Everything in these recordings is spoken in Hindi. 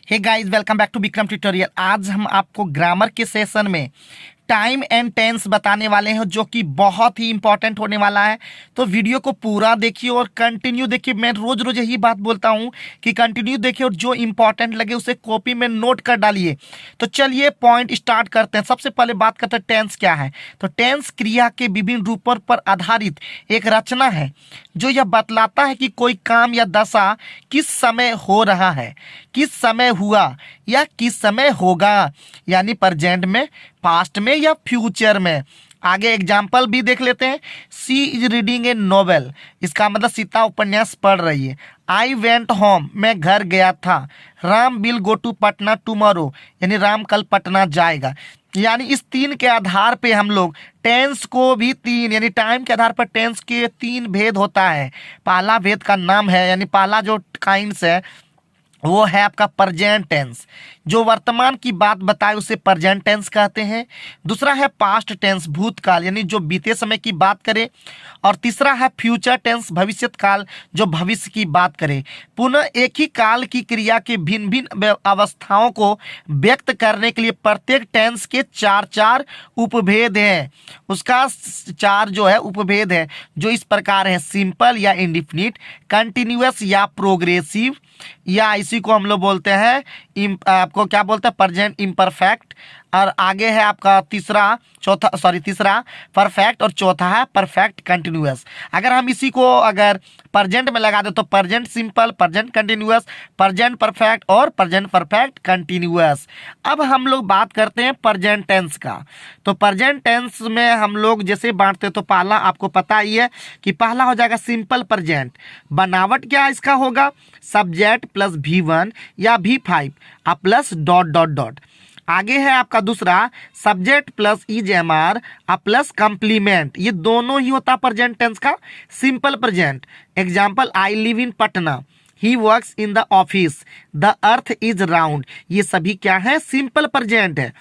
Hey guys, welcome back to Vikram tutorial. आज हम आपको ग्रामर के सेशन में टाइम एंड टेंस बताने वाले हैं, जो कि बहुत ही इंपॉर्टेंट होने वाला है। तो वीडियो को पूरा देखिए और कंटिन्यू देखिए। मैं रोज रोज यही बात बोलता हूं कि कंटिन्यू देखिए और जो इंपॉर्टेंट लगे उसे कॉपी में नोट कर डालिए। तो चलिए पॉइंट स्टार्ट करते हैं। सबसे पहले बात करते हैं टेंस क्या है। तो टेंस क्रिया के विभिन्न रूपों पर आधारित एक रचना है जो यह बतलाता है कि कोई काम या दशा किस समय हो रहा है, किस समय हुआ या किस समय होगा, यानी प्रेजेंट में, पास्ट में या फ्यूचर में। आगे एग्जाम्पल भी देख लेते हैं। सी इज रीडिंग ए नोवेल, इसका मतलब सीता उपन्यास पढ़ रही है। आई वेंट होम, मैं घर गया था। Ram will go to Patna tomorrow, यानी राम कल पटना जाएगा। यानी इस तीन के आधार पे हम लोग टेंस को भी तीन, यानी टाइम के आधार पर टेंस के तीन भेद होता है। पहला भेद का नाम है, यानी पहला जो काइंड्स है वो है आपका प्रेजेंट टेंस, जो वर्तमान की बात बताए उसे प्रेजेंट टेंस कहते हैं। दूसरा है पास्ट टेंस, भूतकाल, यानी जो बीते समय की बात करे। और तीसरा है फ्यूचर टेंस, भविष्यत काल, जो भविष्य की बात करे। पुनः एक ही काल की क्रिया के भिन्न भिन्न अवस्थाओं को व्यक्त करने के लिए प्रत्येक टेंस के चार चार उपभेद हैं। उसका चार जो है उपभेद है, जो इस प्रकार है: सिंपल या इंडिफिनिट, कंटिन्यूअस या प्रोग्रेसिव, या इसी को हम लोग बोलते हैं आपको क्या बोलते हैं, प्रेजेंट इम्परफेक्ट। और आगे है आपका तीसरा परफेक्ट, और चौथा है परफेक्ट कंटिन्यूअस। अगर हम इसी को अगर प्रेजेंट में लगा दे तो present simple, present continuous, present perfect और प्रेजेंट परफेक्ट कंटिन्यूअस। अब हम लोग बात करते हैं प्रेजेंट टेंस का। तो प्रेजेंट टेंस में हम लोग जैसे बांटते हैं, तो पहला आपको पता ही है कि पहला हो जाएगा सिंपल प्रेजेंट। बनावट क्या इसका होगा, सब्जेक्ट प्लस V1 या V5 plus dot dot dot. आगे है आपका दूसरा subject plus EJMR plus complement. ये दोनों ही होता प्रेजेंट टेंस का simple present. Example, I live in Patna, he works in the office, the earth is round. ये सभी क्या है, सिंपल प्रेजेंट है।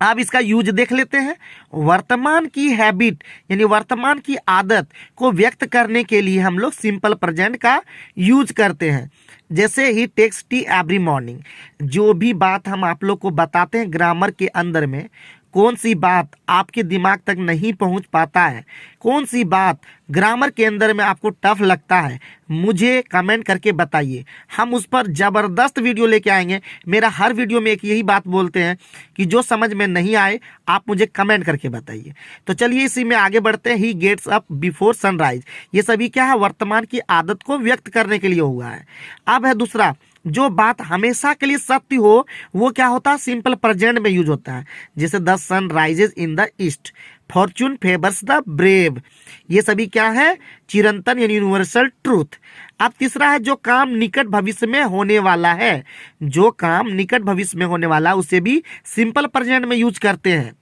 अब इसका यूज देख लेते हैं। वर्तमान की हैबिट, यानी वर्तमान की आदत को व्यक्त करने के लिए हम लोग सिंपल प्रेजेंट का यूज करते हैं। जैसे ही टेक्स टी एवरी मॉर्निंग, जो भी बात हम आप लोग को बताते हैं ग्रामर के अंदर में, कौन सी बात आपके दिमाग तक नहीं पहुंच पाता है, कौन सी बात ग्रामर के अंदर में आपको टफ लगता है, मुझे कमेंट करके बताइए। हम उस पर ज़बरदस्त वीडियो लेके आएंगे। मेरा हर वीडियो में एक यही बात बोलते हैं कि जो समझ में नहीं आए आप मुझे कमेंट करके बताइए। तो चलिए इसी में आगे बढ़ते हैं। He gets up before sunrise, ये सभी क्या है, वर्तमान की आदत को व्यक्त करने के लिए हुआ है। अब है दूसरा, जो बात हमेशा के लिए सत्य हो वो क्या होता है, सिंपल प्रेजेंट में यूज होता है। जैसे the sun rises in the east, fortune favours the brave. ये सभी क्या है, चिरंतन यानी यूनिवर्सल ट्रूथ। अब तीसरा है जो काम निकट भविष्य में होने वाला है, जो काम निकट भविष्य में होने वाला उसे भी सिंपल प्रेजेंट में यूज करते हैं।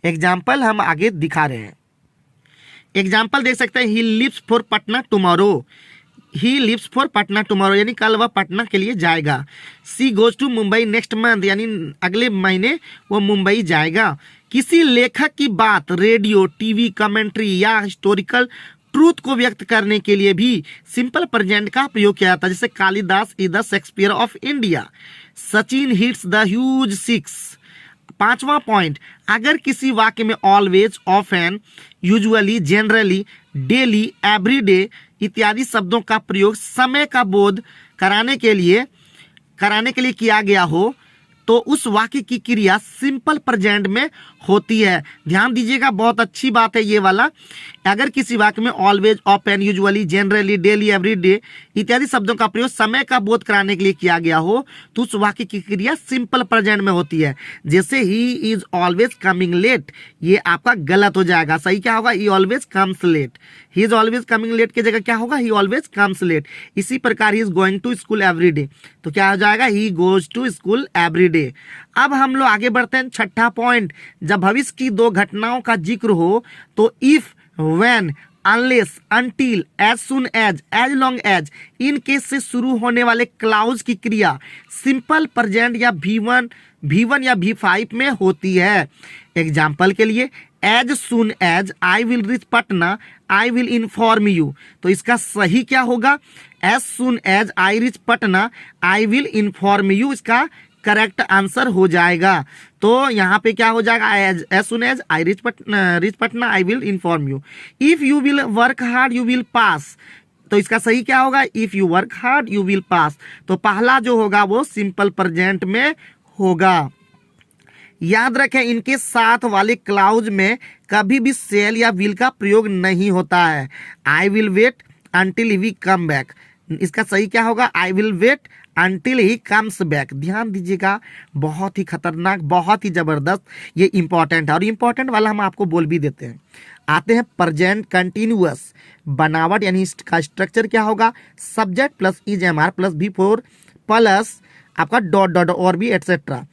एग्जाम्पल हम आगे दिखा रहे हैं। एग्जाम्पल देख सकते हैं, he lives for Patna tomorrow, he lives for Patna tomorrow, यानी कल वह पटना के लिए जाएगा। She goes to Mumbai next month, यानी अगले महीने वो मुंबई जाएगा। किसी लेखक की बात रेडियो, टीवी, कमेंट्री या हिस्टोरिकल ट्रूथ को व्यक्त करने के लिए भी सिंपल प्रेजेंट का प्रयोग किया जाता है। जैसे Kalidas is the Shakespeare of India, Sachin hits the huge six. पांचवा पॉइंट, अगर किसी वाक्य में always, often, usually, generally, daily, everyday इत्यादि शब्दों का प्रयोग समय का बोध कराने के लिए किया गया हो, तो उस वाक्य की क्रिया सिंपल प्रेजेंट में होती है। ध्यान दीजिएगा, बहुत अच्छी बात है ये वाला। अगर किसी वाक्य में always, often, usually, generally, daily, everyday इत्यादि शब्दों का प्रयोग समय का बोध कराने के लिए किया गया हो, तो उस वाक्य की क्रिया सिंपल प्रेजेंट में होती है। जैसे he is always coming late, ये आपका गलत हो जाएगा। सही क्या होगा, he always comes late. He is always coming late की जगह क्या होगा, ही ऑलवेज कम्स लेट। इसी प्रकार he is going to school every day, तो क्या हो जाएगा, he goes to school every day. अब हम लोग आगे बढ़ते हैं। छठा पॉइंट, जब भविष्य की दो घटनाओं का जिक्र हो तो if, when, unless, until, as soon as long as, in case से शुरू होने वाले क्लाउज की क्रिया सिंपल प्रेजेंट या V1 या V5 में होती है। एग्जाम्पल के लिए, as soon as I will reach Patna I will inform you. तो इसका सही क्या होगा? As soon as I reach Patna I will inform you इसका करेक्ट आंसर हो जाएगा। तो यहाँ पे क्या हो जाएगा? As soon as I reach Patna I will inform you. If you will work hard you will pass. तो इसका सही क्या होगा? If you work hard you will pass. तो पहला जो होगा वो सिंपल प्रेजेंट में होगा। याद रखें इनके साथ वाले क्लाउज में कभी भी सेल या विल का प्रयोग नहीं होता है। I will wait until we come back, इसका सही क्या होगा? I will wait until he comes back. ध्यान दीजिएगा, बहुत ही खतरनाक, बहुत ही जबरदस्त, ये इंपॉर्टेंट है और इंपॉर्टेंट वाला हम आपको बोल भी देते हैं। आते हैं प्रेजेंट कंटिन्यूअस बनावट, यानी इसका स्ट्रक्चर क्या होगा? Subject plus is am are plus V four plus आपका डॉट डॉट और भी एटसेट्रा।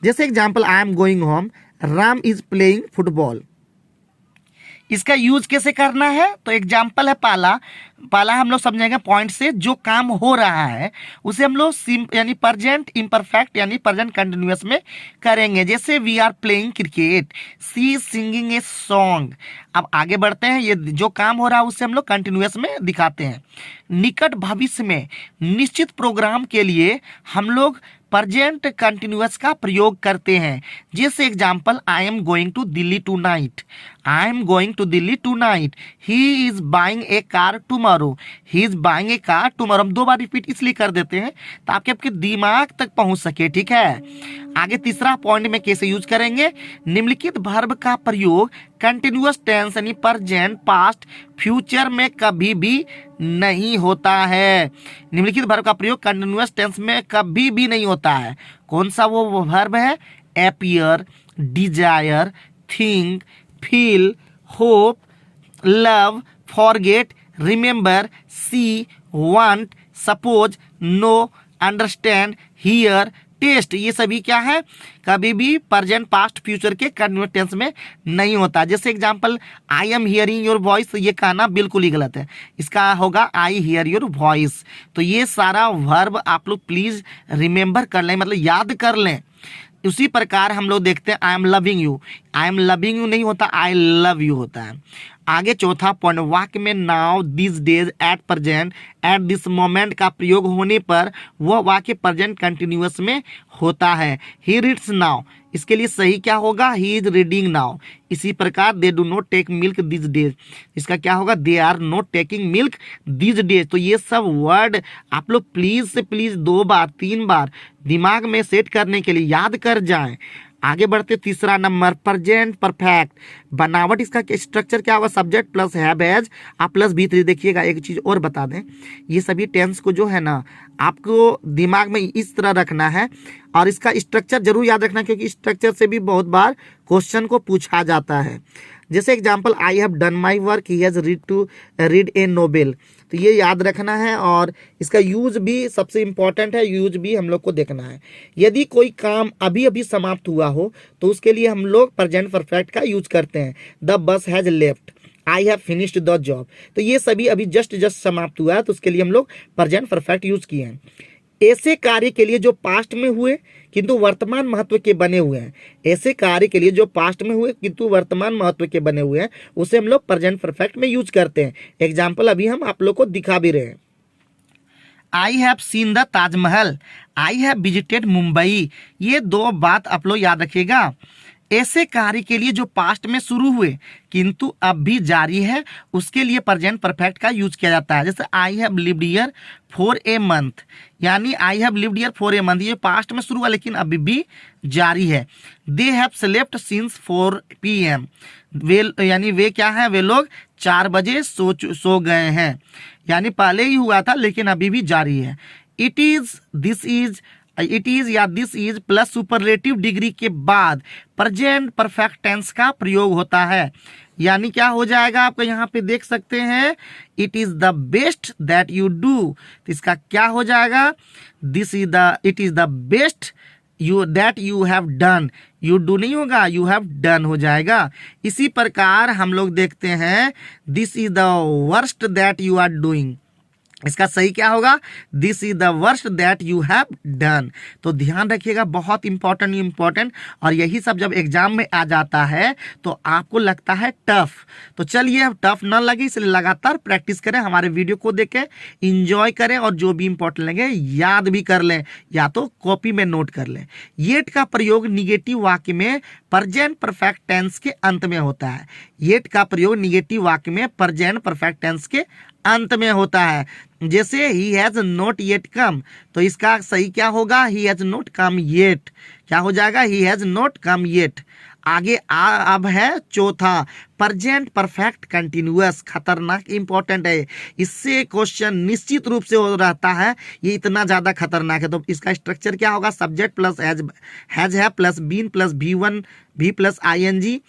जैसे example, I am going home, Ram is playing football. इसका यूज कैसे करना है? तो एग्जाम्पल है पहला हम लोग समझेंगे पॉइंट से, जो काम हो रहा है उसे हम लोग यानी प्रेजेंट इम्परफेक्ट यानी प्रेजेंट कंटिन्यूअस में करेंगे। जैसे we are playing cricket, she is singing a song. अब आगे बढ़ते हैं, ये जो काम हो रहा है उसे हम लोग कंटिन्यूअस में दिखाते हैं। निकट भविष्य में निश्चित प्रोग्राम के लिए हम लोग प्रेजेंट कंटिन्यूअस का प्रयोग करते हैं। जैसे example, I am going to Delhi tonight, I am going to Delhi tonight. He is buying a car tomorrow, he is buying a car tomorrow. हम 2 बार रिपीट इसलिए कर देते हैं ताकि आपके दिमाग तक पहुंच सके, ठीक है। आगे तीसरा पॉइंट में कैसे यूज करेंगे? निम्नलिखित वर्ब का प्रयोग कंटिन्यूअस टेंस यानी प्रेजेंट, पास्ट, फ्यूचर में कभी भी नहीं होता है। निम्नलिखित वर्ब का प्रयोग कंटिन्यूअस टेंस में कभी भी नहीं होता है। कौन सा वो वर्ब है? Appear, desire, think, feel, hope, love, forget, remember, see, want, suppose, know, understand, hear, taste. ये सभी क्या है? कभी भी प्रेजेंट, पास्ट, फ्यूचर के कंटिन्यूअस टेंस में नहीं होता। जैसे example, I am hearing your voice, ये कहना बिल्कुल ही गलत है। इसका होगा आई हियर योर वॉइस। तो ये सारा वर्ब आप लोग प्लीज रिमेंबर कर लें, मतलब याद कर लें। उसी प्रकार हम लोग देखते हैं, I am loving you, I am loving you नहीं होता, आई लव यू होता है। आगे चौथा पॉइंट, वाक्य में now, this days, at present, at this moment का प्रयोग होने पर वह वाक्य प्रेजेंट कंटिन्यूअस में होता है। ही रीड्स नाउ, इसके लिए सही क्या होगा? He is reading now. इसी प्रकार, they do not take milk this days, इसका क्या होगा? They are not taking milk this days. तो ये सब वर्ड आप लोग प्लीज से प्लीज 2 बार 3 बार दिमाग में सेट करने के लिए याद कर जाएं। आगे बढ़ते तीसरा नंबर, प्रेजेंट परफेक्ट बनावट, इसका स्ट्रक्चर क्या होगा? सब्जेक्ट प्लस हैव एज आप प्लस बी3। देखिएगा, एक चीज और बता दें, ये सभी टेंस को जो है ना आपको दिमाग में इस तरह रखना है और इसका स्ट्रक्चर जरूर याद रखना, क्योंकि स्ट्रक्चर से भी बहुत बार क्वेश्चन को पूछा जाता है। जैसे example, I have done my work, he has read A novel. तो ये याद रखना है और इसका यूज भी सबसे इंपॉर्टेंट है, यूज भी हम लोग को देखना है। यदि कोई काम अभी अभी समाप्त हुआ हो तो उसके लिए हम लोग प्रेजेंट परफेक्ट का यूज करते हैं। The bus has left, I have finished the job. तो ये सभी अभी जस्ट समाप्त हुआ है तो उसके लिए हम लोग प्रेजेंट परफेक्ट यूज किए हैं। ऐसे कार्य के लिए जो पास्ट में हुए किंतु वर्तमान महत्व के बने हुए हैं, ऐसे कार्य के लिए जो पास्ट में हुए किंतु वर्तमान महत्व के बने हुए हैं उसे हम लोग प्रेजेंट परफेक्ट में यूज करते हैं। एग्जाम्पल अभी हम आप लोग को दिखा भी रहे हैं। I have seen the Taj Mahal, I have visited Mumbai. ये 2 बात आप लोग याद रखिएगा। ऐसे कार्य के लिए जो पास्ट में शुरू हुए किंतु अब भी जारी है उसके लिए प्रेजेंट परफेक्ट का यूज किया जाता है। जैसे I have lived here for a month, यानी I have lived here for a month, ये पास्ट में शुरू हुआ लेकिन अभी भी जारी है। They have slept since 4 PM, वे यानी वे क्या है? वे लोग 4 बजे सो गए हैं, यानी पहले ही हुआ था लेकिन अभी भी जारी है। It is, this is, it is या this is plus superlative degree के बाद प्रेजेंट परफेक्ट टेंस का प्रयोग होता है। यानी क्या हो जाएगा? आपको यहाँ पे देख सकते हैं, it is the best that you do, तो इसका क्या हो जाएगा? This is the, it is the best you that you have done, you do नहीं होगा, यू हैव डन हो जाएगा। इसी प्रकार हम लोग देखते हैं, this is the worst that you are doing, इसका सही क्या होगा? This is the worst that you have done. तो ध्यान रखिएगा, बहुत इंपॉर्टेंट। और यही सब जब एग्जाम में आ जाता है तो आपको लगता है टफ। तो चलिए, अब टफ ना लगे इसलिए लगातार प्रैक्टिस करें, हमारे वीडियो को देखें, इंजॉय करें और जो भी इंपॉर्टेंट लगे याद भी कर लें या तो कॉपी में नोट कर लें। येट का प्रयोग निगेटिव वाक्य में प्रेजेंट परफेक्ट टेंस के अंत में होता है। येट का प्रयोग निगेटिव वाक्य में प्रेजेंट परफेक्ट टेंस के अंत में होता है। जैसे ही हैज नॉट येट कम, तो इसका सही क्या होगा? He has not come yet. क्या हो जाएगा? He has not come yet. आगे अब है चौथा, प्रेजेंट परफेक्ट कंटिन्यूअस। खतरनाक इंपॉर्टेंट है, इससे क्वेश्चन निश्चित रूप से हो रहता है, ये इतना ज्यादा खतरनाक है। तो इसका स्ट्रक्चर क्या होगा? सब्जेक्ट प्लस हैज है प्लस बीन प्लस V1 भी plus ING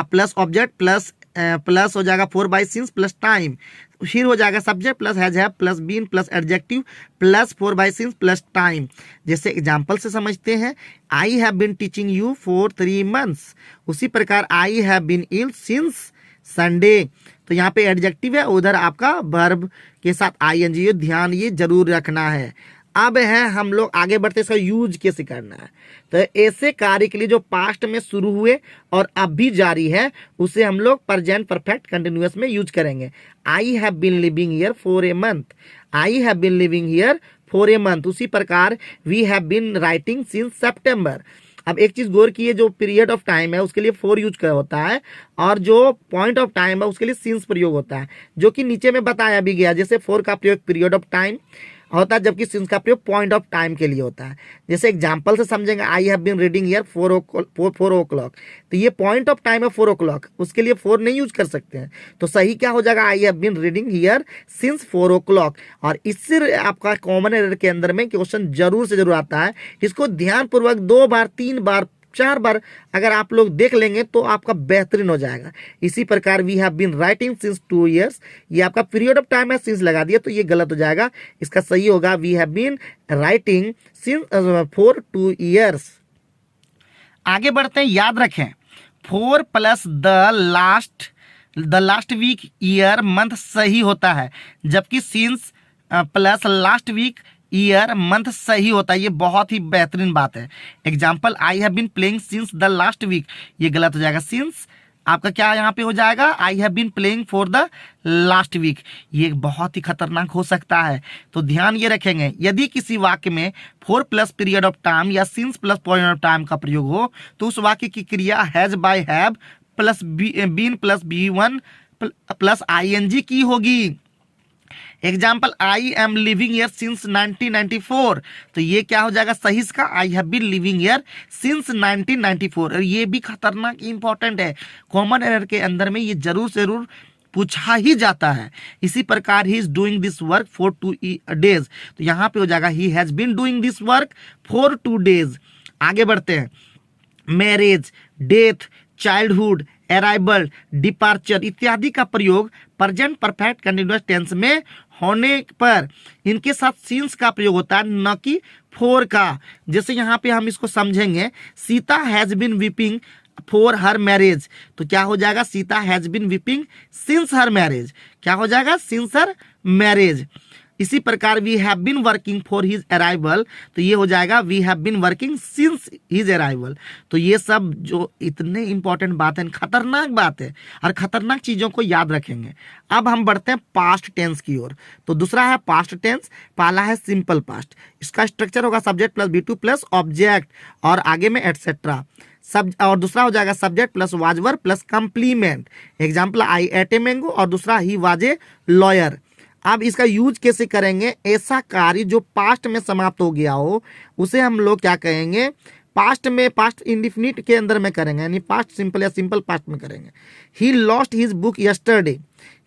plus object plus हो जाएगा 4 सिंस प्लस टाइम। फिर हो जाएगा सब्जेक्ट प्लस हैज है plus been plus adjective plus 4 since plus time. जैसे एग्जाम्पल से समझते हैं, I have been teaching you for 3 months. उसी प्रकार I have been ill since Sunday. तो यहाँ पे एडजेक्टिव है, उधर आपका वर्ब के साथ ING। ध्यान ये जरूर रखना है। अब है हम लोग आगे बढ़ते, इसका यूज कैसे करना है। तो ऐसे कार्य के लिए जो पास्ट में शुरू हुए और अब भी जारी है, उसे हम लोग प्रेजेंट परफेक्ट कंटिन्यूअस में यूज करेंगे। I have been living here for a month. I have been living here for a month. उसी प्रकार we have been writing since सितंबर। अब एक चीज गौर किए, जो पीरियड ऑफ टाइम है उसके लिए फॉर यूज कर होता है, और जो पॉइंट ऑफ टाइम है उसके लिए सिंस प्रयोग होता है, जो कि नीचे में बताया भी गया। जैसे फॉर का प्रयोग पीरियड ऑफ टाइम होता है, जबकि सिंस का प्रयोग पॉइंट ऑफ टाइम के लिए होता है। जैसे एग्जांपल से समझेंगे, I have been reading here 4 o'clock। तो ये पॉइंट ऑफ टाइम है 4 o'clock, उसके लिए 4 नहीं यूज कर सकते हैं। तो सही क्या हो जाएगा? I have been reading here since 4 o'clock। और इससे आपका कॉमन एरर के अंदर में क्वेश्चन जरूर से जरूर आता है। इसको ध्यानपूर्वक 2 बार 3 बार 4 बार अगर आप लोग देख लेंगे तो आपका बेहतरीन हो जाएगा। इसी प्रकार we have been writing since 2 years। ये आपका पीरियड ऑफ टाइम है, सिंस लगा दिया तो ये गलत हो जाएगा। इसका सही होगा we have been writing since for 2 years। आगे बढ़ते हैं, याद रखें 4 plus the last week year month सही होता है, जबकि since plus last week year month सही होता है। ये बहुत ही बेहतरीन बात है। Example, I have been playing since the last week, ये गलत हो जाएगा। सिंस आपका क्या यहाँ पे हो जाएगा? I have been playing for the last week. ये बहुत ही खतरनाक हो सकता है। तो ध्यान ये रखेंगे, यदि किसी वाक्य में 4 प्लस पीरियड ऑफ टाइम या since plus point of time का प्रयोग हो, तो उस वाक्य की क्रिया has by have plus been plus V1 plus ING की होगी। Example, I am living here since 1994। तो ये क्या हो जाएगा सही इसका? I have been living here since 1994। और ये भी खतरनाक इंपॉर्टेंट है, कॉमन एरर के अंदर में ये जरूर पूछा ही जाता है। इसी प्रकार he is doing this work for 2 days। तो यहाँ पे हो जाएगा he has been doing this work for 2 days। आगे बढ़ते हैं, marriage, death, childhood, arrival, departure इत्यादि का प्रयोग प्रेजेंट परफेक्ट कंटिन्यूअस टेंस में होने पर इनके साथ सिंस का प्रयोग होता है, न कि फॉर का। जैसे यहाँ पे हम इसको समझेंगे, Sita has been weeping for her marriage. तो क्या हो जाएगा? Sita has been weeping since her marriage. क्या हो जाएगा? Since her marriage. इसी प्रकार we have been working for his arrival. तो ये हो जाएगा we have been working since his arrival. तो ये सब जो इतने इंपॉर्टेंट बात है, खतरनाक बात है, और खतरनाक चीजों को याद रखेंगे। अब हम बढ़ते हैं पास्ट टेंस की ओर। तो दूसरा है पास्ट टेंस, पहला है सिंपल पास्ट। इसका स्ट्रक्चर होगा subject plus V2 plus object और आगे में एटसेट्रा। सब और दूसरा हो जाएगा subject plus was verb plus complement. Example, I ate a mango और दूसरा ही वाज ए लॉयर। अब इसका यूज कैसे करेंगे? ऐसा कार्य जो पास्ट में समाप्त हो गया हो उसे हम लोग क्या कहेंगे? पास्ट में, पास्ट इंडिफिनिट के अंदर में करेंगे, यानी पास्ट सिंपल या सिंपल पास्ट में करेंगे। He lost his book yesterday.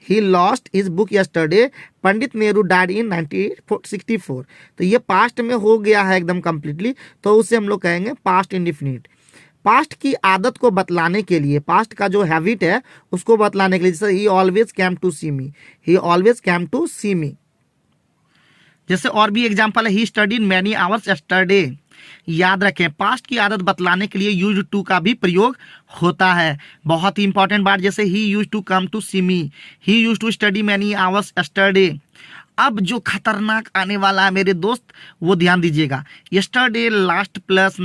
He lost his book yesterday. Pandit Nehru died in 1964। तो ये पास्ट में हो गया है एकदम कंप्लीटली, तो उसे हम लोग कहेंगे पास्ट इंडिफिनिट। पास्ट की आदत को बतलाने के लिए, पास्ट का जो हैबिट है उसको बतलाने के लिए, जैसे he always came to see me, he always came to see me. जैसे और भी एग्जांपल है, he studied many hours yesterday. याद रखें, पास्ट की आदत बतलाने के लिए यूज टू का भी प्रयोग होता है। बहुत ही इंपॉर्टेंट बात, जैसे he use to come to see me, he use to study many hours yesterday. अब जो खतरनाक आने वाला है मेरे दोस्त, वो ध्यान दीजिएगा। Yesterday, last plus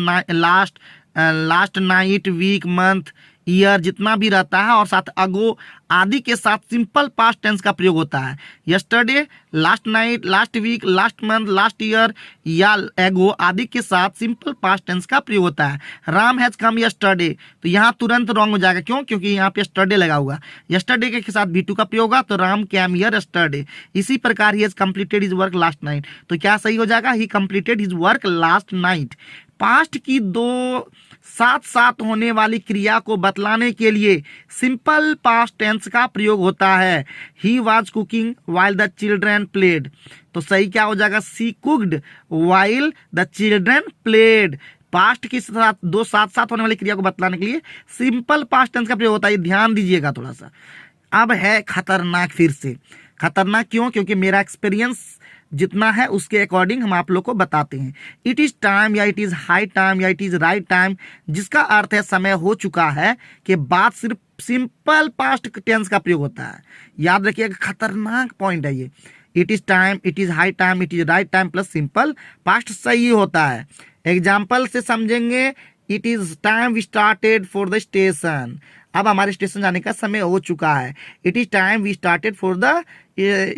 last night, week, month, year जितना भी रहता है और साथ अगो आदि के साथ सिंपल पास्ट टेंस का प्रयोग होता है। Yesterday, last night, last week, last month, last year या एगो आदि के साथ सिंपल पास्ट टेंस का प्रयोग होता है। राम हैज कम यस्टरडे, तो यहाँ तुरंत रॉन्ग हो जाएगा। क्यों? क्योंकि यहाँ पे यस्टरडे लगा हुआ। यस्टरडे के साथ भी टू का प्रयोग होगा, तो राम कैम हियर यस्टरडे। इसी प्रकार he has completed his work last night, तो क्या सही हो जाएगा? ही completed his work last night. Past की दो साथ साथ होने वाली क्रिया को बतलाने के लिए सिंपल पास्ट टेंस का प्रयोग होता है। He was cooking while the children played, तो सही क्या हो जाएगा? She cooked while the children played. Past के साथ दो साथ साथ होने वाली क्रिया को बतलाने के लिए सिंपल पास्ट टेंस का प्रयोग होता है। ध्यान दीजिएगा थोड़ा सा। अब है खतरनाक, फिर से खतरनाक। क्यों? क्योंकि मेरा एक्सपीरियंस जितना है उसके अकॉर्डिंग हम आप लोग को बताते हैं। इट इज टाइम या इट इज हाई टाइम या इट इज राइट टाइम, जिसका अर्थ है समय हो चुका है, कि बात सिर्फ सिंपल पास्ट टेंस का प्रयोग होता है। याद रखिएगा, खतरनाक पॉइंट है ये। It is time, it is high time, it is right time plus simple past सही होता है। एग्जाम्पल से समझेंगे। It is time we started for the station, अब हमारे स्टेशन जाने का समय हो चुका है। It is time we started for the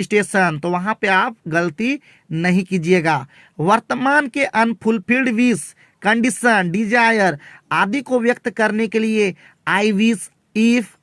station, तो वहां पे आप गलती नहीं कीजिएगा। वर्तमान के अनफुलफिल्ड विश, कंडीशन, डिजायर आदि को व्यक्त करने के लिए आई विश, इफ,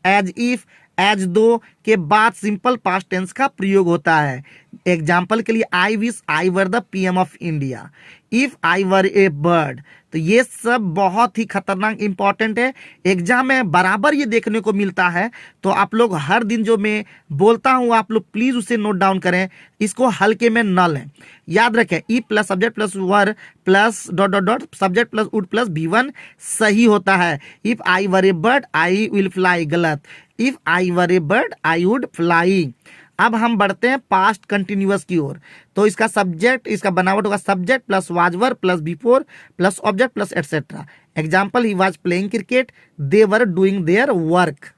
एज दो के बाद सिंपल पास्ट टेंस का प्रयोग होता है। एग्जाम्पल के लिए, I wish I were the PM of India, if I were a bird. तो ये सब बहुत ही खतरनाक इंपॉर्टेंट है। एग्जाम में बराबर ये देखने को मिलता है, तो आप लोग हर दिन जो मैं बोलता हूँ आप लोग प्लीज उसे नोट डाउन करें, इसको हल्के में न लें। याद रखें, if plus subject plus were plus dot dot dot subject plus would plus V1 सही होता है। If I were a bird I will fly गलत, if I were a bird I would fly. अब हम बढ़ते हैं पास्ट कंटिन्यूअस की ओर। तो इसका सब्जेक्ट, इसका बनावट होगा subject plus was were plus before plus object plus etcetera. Example, he was playing cricket, they were doing their work.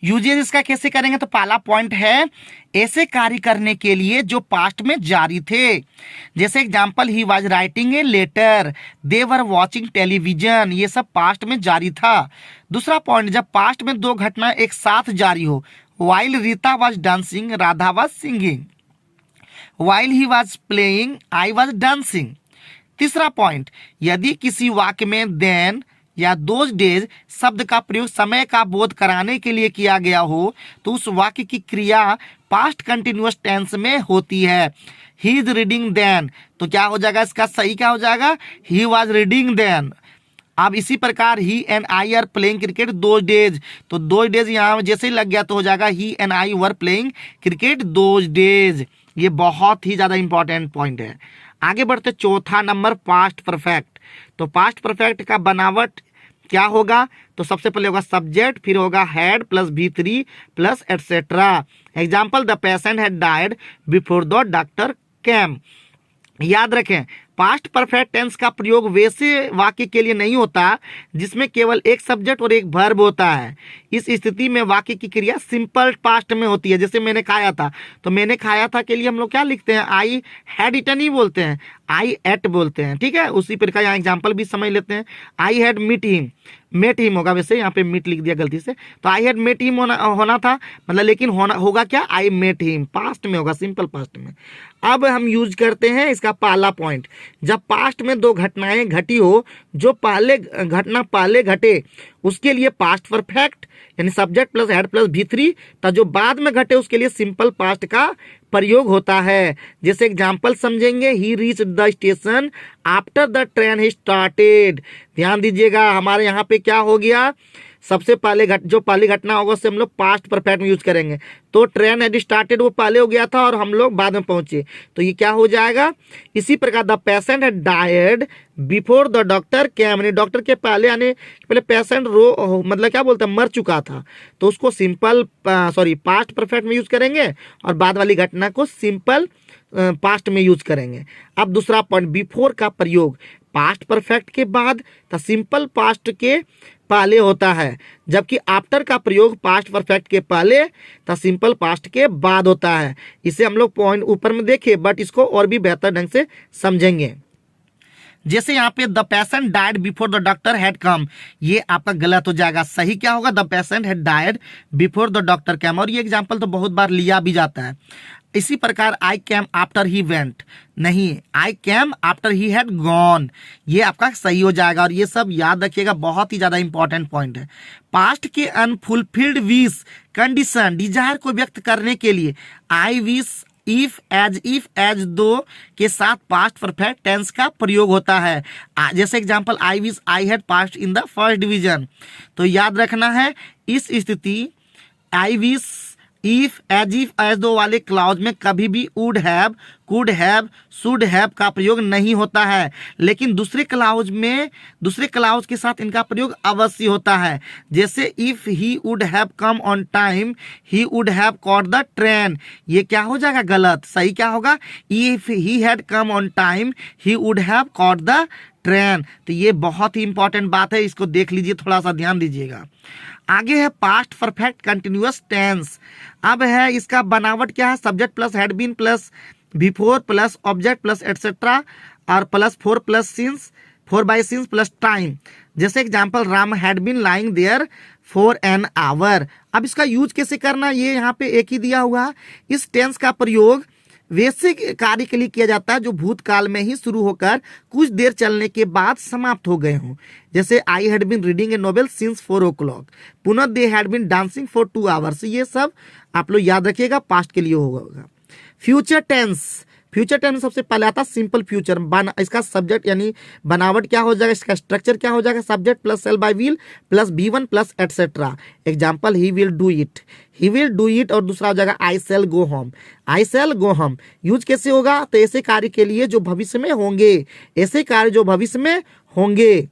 Uses इसका कैसे करेंगे? तो पहला पॉइंट है ऐसे कार्य करने के लिए जो पास्ट में जारी थे। जैसे example, he was writing a letter, they were watching television, ये सब पास्ट में जारी था। दूसरा पॉइंट, जब पास्ट में दो घटना एक साथ जारी हो। While Rita was dancing, Radha was singing. While he was playing, I was dancing. तीसरा पॉइंट, यदि किसी वाक्य में then या those days शब्द का प्रयोग समय का बोध कराने के लिए किया गया हो, तो उस वाक्य की क्रिया पास्ट कंटिन्यूअस टेंस में होती है। He is reading then, तो क्या हो जाएगा? इसका सही क्या हो जाएगा? He was reading then। अब इसी प्रकार he and I are playing cricket those days, तो दोज डेज यहाँ जैसे ही लग गया तो हो जाएगा he and I were playing cricket those days. ये बहुत ही ज्यादा इंपॉर्टेंट पॉइंट है। आगे बढ़ते चौथा नंबर, पास्ट परफेक्ट। तो पास्ट परफेक्ट का बनावट क्या होगा? तो सबसे पहले होगा सब्जेक्ट, फिर होगा had plus V3 plus etcetera. Example, the patient had died before the doctor केम। याद रखें, पास्ट परफेक्ट टेंस का प्रयोग वैसे वाक्य के लिए नहीं होता जिसमें केवल एक सब्जेक्ट और एक वर्ब होता है। इस स्थिति में वाक्य की क्रिया सिंपल पास्ट में होती है। जैसे मैंने खाया था, तो मैंने खाया था के लिए हम लोग क्या लिखते हैं? आई हैड इटन ही बोलते हैं, आई एट बोलते हैं। ठीक है, उसी प्रकार यहाँ एग्जाम्पल भी समझ लेते हैं। I had meet him, met him होगा, वैसे यहाँ पे मीट लिख दिया गलती से, तो आई हैड मेट हिम होना था, मतलब लेकिन होगा क्या? आई मेट हिम, पास्ट में होगा, सिंपल पास्ट में। अब हम यूज करते हैं इसका पहला पॉइंट, जब पास्ट में दो घटनाएं घटी हो, जो पहले घटे उसके लिए पास्ट परफेक्ट यानी subject plus head plus V3 था, जो बाद में घटे उसके लिए सिंपल पास्ट का प्रयोग होता है। जैसे एग्जाम्पल समझेंगे, he reach the station after the train he started. ध्यान दीजिएगा, हमारे यहाँ पे क्या हो गया? सबसे पहले जो पहली घटना होगा उससे हम लोग पास्ट परफेक्ट में यूज करेंगे। तो ट्रेन हैड स्टार्टेड, वो पहले हो गया था और हम लोग बाद में पहुंचे, तो ये क्या हो जाएगा? इसी प्रकार the patient had died before the doctor came, doctor के पहले आने पहले पेशेंट मतलब क्या बोलते हैं? मर चुका था, तो उसको सिंपल पास्ट परफेक्ट में यूज करेंगे और बाद वाली घटना को सिंपल पास्ट में यूज करेंगे। अब दूसरा पॉइंट, बिफोर का प्रयोग। पास्ट परफेक्ट के बाद तथा सिंपल पास्ट के पहले होता है, जबकि आफ्टर का प्रयोग पास्ट परफेक्ट के पहले तथा सिंपल पास्ट के बाद होता है। इसे हम लोग पॉइंट ऊपर में देखे, बट इसको और भी बेहतर ढंग से समझेंगे। जैसे यहाँ पे the patient died before the doctor had come, ये आपका गलत हो जाएगा। सही क्या होगा? The patient had died before the doctor came. और ये एग्जाम्पल तो बहुत बार लिया भी जाता है। इसी प्रकार I came after he went, नहीं, I came after he had gone, ये आपका सही हो जाएगा। और ये सब याद रखिएगा, बहुत ही ज्यादा इंपॉर्टेंट पॉइंट है। पास्ट के अनफुलफिल्ड विश कंडीशन डिजायर को व्यक्त करने के लिए आई विश, इफ, एज दो के साथ पास्ट परफेक्ट टेंस का प्रयोग होता है। जैसे example I wish I had passed in the first division. तो याद रखना है, इस स्थिति आई विश, इफ, एज दो वाले क्लाउज में कभी भी would have, could have, should have का प्रयोग नहीं होता है, लेकिन दूसरे क्लाउज के साथ इनका प्रयोग अवश्य होता है। जैसे if he would have come on time, he would have caught the train, ये क्या हो जाएगा? गलत। सही क्या होगा? If he had come on time, he would have caught the train. तो ये बहुत ही इंपॉर्टेंट बात है, इसको देख लीजिए, थोड़ा सा ध्यान दीजिएगा। आगे है पास्ट परफेक्ट कंटिन्यूअस टेंस। अब है इसका बनावट क्या है? Subject plus had been plus before plus object plus etcetera और plus 4 plus since, 4 by since plus time. जैसे example Ram had been lying there for an hour. अब इसका यूज कैसे करना, ये यहाँ पे एक ही दिया हुआ है। इस टेंस का प्रयोग वैसे कार्य के लिए किया जाता है जो भूतकाल में ही शुरू होकर कुछ देर चलने के बाद समाप्त हो गए हों। जैसे I had been reading a novel since 4 o'clock, पुनः they had been dancing for 2 hours। ये सब आप लोग याद रखिएगा, पास्ट के लिए होगा। फ्यूचर टेंस, फ्यूचर टेंस सबसे पहले आता है सिंपल फ्यूचर। इसका सब्जेक्ट यानी बनावट क्या हो जाएगा, इसका स्ट्रक्चर क्या हो जाएगा? Subject plus shall by will plus B1 plus etcetera. Example he will do it, he will do it. और दूसरा हो जाएगा I shall go home, I shall go home. Use कैसे होगा? तो ऐसे कार्य के लिए जो भविष्य में होंगे, ऐसे कार्य जो भविष्य में होंगे।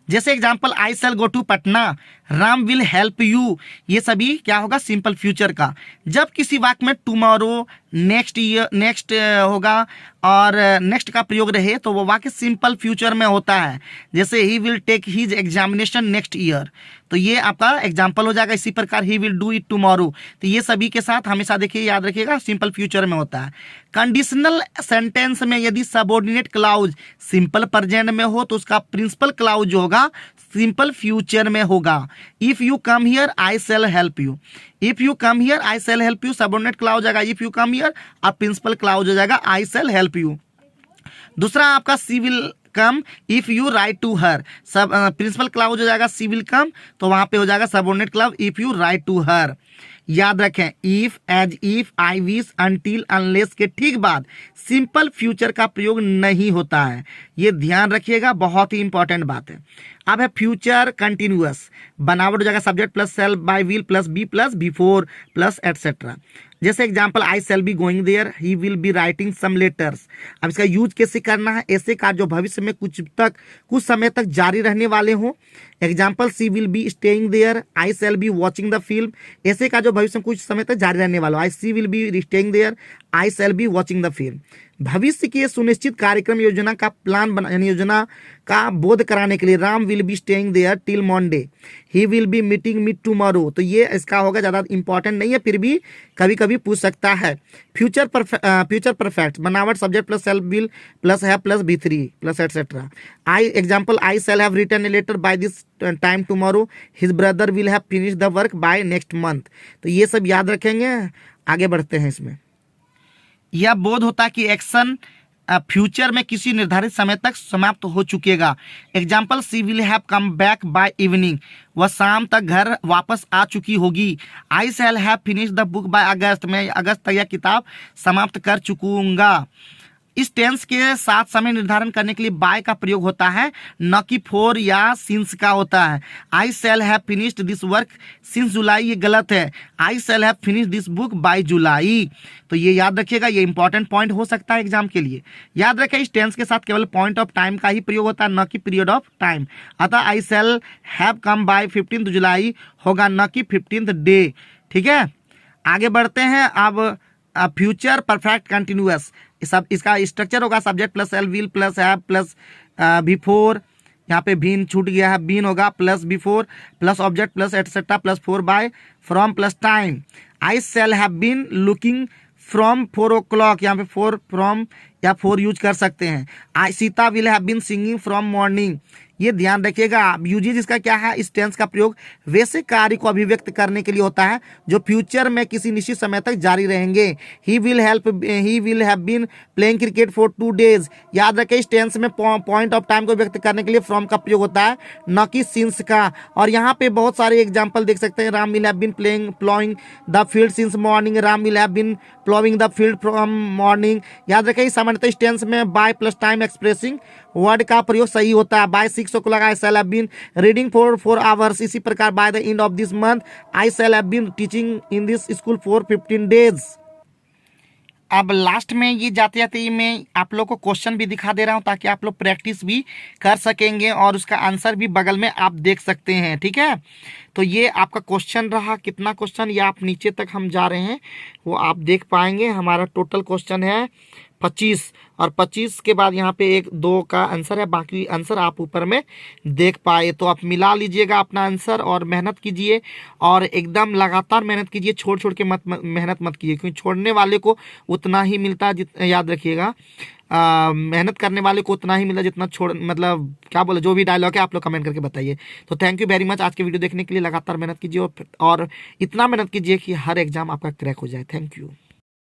जैसे example I shall go to Patna, Ram will help you, ये सभी क्या होगा? सिंपल फ्यूचर का। जब किसी वाक्य में टुमारो, नेक्स्ट ईयर, नेक्स्ट होगा और नेक्स्ट का प्रयोग रहे तो वो वाक्य सिंपल फ्यूचर में होता है। जैसे he will take his examination next year, तो ये आपका एग्जाम्पल हो जाएगा। इसी प्रकार he will do it tomorrow, तो ये सभी के साथ हमेशा देखिए, याद रखिएगा, सिंपल फ्यूचर में होता है। कंडीशनल सेंटेंस में यदि सबऑर्डिनेट क्लाउज सिंपल प्रेजेंट में हो तो उसका प्रिंसिपल क्लाउज जो होगा सिंपल फ्यूचर में होगा। If you come here I shall help you, if you come here I shall help you subordinate clause हो जाएगा इफ यू कम हियर, और प्रिंसिपल क्लाउज हो जाएगा आई शैल हेल्प यू। दूसरा आपका she will come if you write to her, सब प्रिंसिपल क्लाउज हो जाएगा सी विल कम, तो वहां पे हो जाएगा subordinate clause if you write to her. याद रखें, if, as, if, I wish, until, unless के ठीक बाद सिंपल फ्यूचर का प्रयोग नहीं होता है। ये ध्यान रखिएगा, बहुत ही इंपॉर्टेंट बात है। अब है फ्यूचर कंटिन्यूअस, बनावट हो जाएगा subject plus shall by will plus be plus before plus etcetera. जैसे example I shall be going there, he will be writing some letters. अब इसका यूज कैसे करना है? ऐसे कार्य जो भविष्य में कुछ समय तक जारी रहने वाले हों। Example she will be staying there, I shall be watching the film. ऐसे कार्य जो भविष्य में कुछ समय तक जारी रहने वाला हो। I she will be staying there, I shall be watching the film. भविष्य के सुनिश्चित कार्यक्रम योजना का प्लान यानी योजना का बोध कराने के लिए Ram will be staying there till Monday, he will be meeting me tomorrow. तो ये इसका होगा, ज़्यादा इंपॉर्टेंट नहीं है, फिर भी कभी कभी पूछ सकता है। फ्यूचर परफेक्ट, बनावट subject plus shall will plus have plus B3 plus etcetera. I example I shall have written a letter by this time tomorrow, his brother will have finish the work by next month. तो ये सब याद रखेंगे। आगे बढ़ते हैं। इसमें यह बोध होता कि एक्शन फ्यूचर में किसी निर्धारित समय तक समाप्त हो चुकेगा। Example she will have come back by evening, वह शाम तक घर वापस आ चुकी होगी। I shall have finish the book by August, मैं अगस्त तक यह किताब समाप्त कर चुकूंगा। इस टेंस के साथ समय निर्धारण करने के लिए बाय का प्रयोग होता है, न कि फॉर या सिंस का होता है। I shall have finished this work since July, ये गलत है। I shall have finish this book by July. तो ये याद रखिएगा, ये इंपॉर्टेंट पॉइंट हो सकता है एग्जाम के लिए। याद रखें, इस टेंस के साथ केवल पॉइंट ऑफ टाइम का ही प्रयोग होता है, न कि पीरियड ऑफ टाइम। अतः आई शैल हैव कम बाय 15 जुलाई होगा, न कि 15th डे। ठीक है, आगे बढ़ते हैं। अब फ्यूचर परफेक्ट कंटिन्यूअस, सब इसका स्ट्रक्चर होगा subject plus shall will plus have plus before, यहाँ पे बीन छूट गया है, बीन होगा plus before plus object plus etcetera plus 4 by, from plus time. I shall have been looking from 4 o'clock, यहाँ पे 4 फ्रॉम या 4 यूज कर सकते हैं। I Sita will have been singing from morning, ये ध्यान रखिएगा। यूजेज इसका क्या है, इस टेंस का प्रयोग वैसे कार्य को अभिव्यक्त करने के लिए होता है जो फ्यूचर में किसी निश्चित समय तक जारी रहेंगे। He will have been playing cricket for 2 days, याद रखें इस टेंस में पॉइंट ऑफ टाइम को व्यक्त करने के लिए फ्रॉम का प्रयोग होता है, न कि सिंस का। और यहाँ पे बहुत सारे एग्जाम्पल देख सकते हैं। Ram will have been ploughing the field since morning, Ram will have been ploughing the field from morning. याद रखें सामान्यतः इस टेंस में by plus time expressing word का प्रयोग सही होता है। By 6 o'clock I shall have been reading for 4 hours, इसी प्रकार by the end of this month I shall have been teaching in this school for 15 days। अब लास्ट में ये जाते जाते मैं आप लोग को क्वेश्चन भी दिखा दे रहा हूँ ताकि आप लोग प्रैक्टिस भी कर सकेंगे और उसका आंसर भी बगल में आप देख सकते हैं, ठीक है। तो ये आपका क्वेश्चन रहा, कितना क्वेश्चन ये आप नीचे तक हम जा रहे हैं वो आप देख पाएंगे। हमारा टोटल क्वेश्चन है 25 और 25 के बाद यहाँ पे 1-2 का आंसर है, बाकी आंसर आप ऊपर में देख पाए। तो आप मिला लीजिएगा अपना आंसर और मेहनत कीजिए और एकदम लगातार मेहनत कीजिए, छोड़ छोड़ के मेहनत मत कीजिए, क्योंकि छोड़ने वाले को उतना ही मिलता है, याद रखिएगा। मेहनत करने वाले को उतना ही मिला जितना छोड़, मतलब क्या बोले, जो भी डायलॉग है आप लोग कमेंट करके बताइए। तो थैंक यू वेरी मच आज के वीडियो देखने के लिए। लगातार मेहनत कीजिए और इतना मेहनत कीजिए कि हर एग्जाम आपका क्रैक हो जाए। Thank you.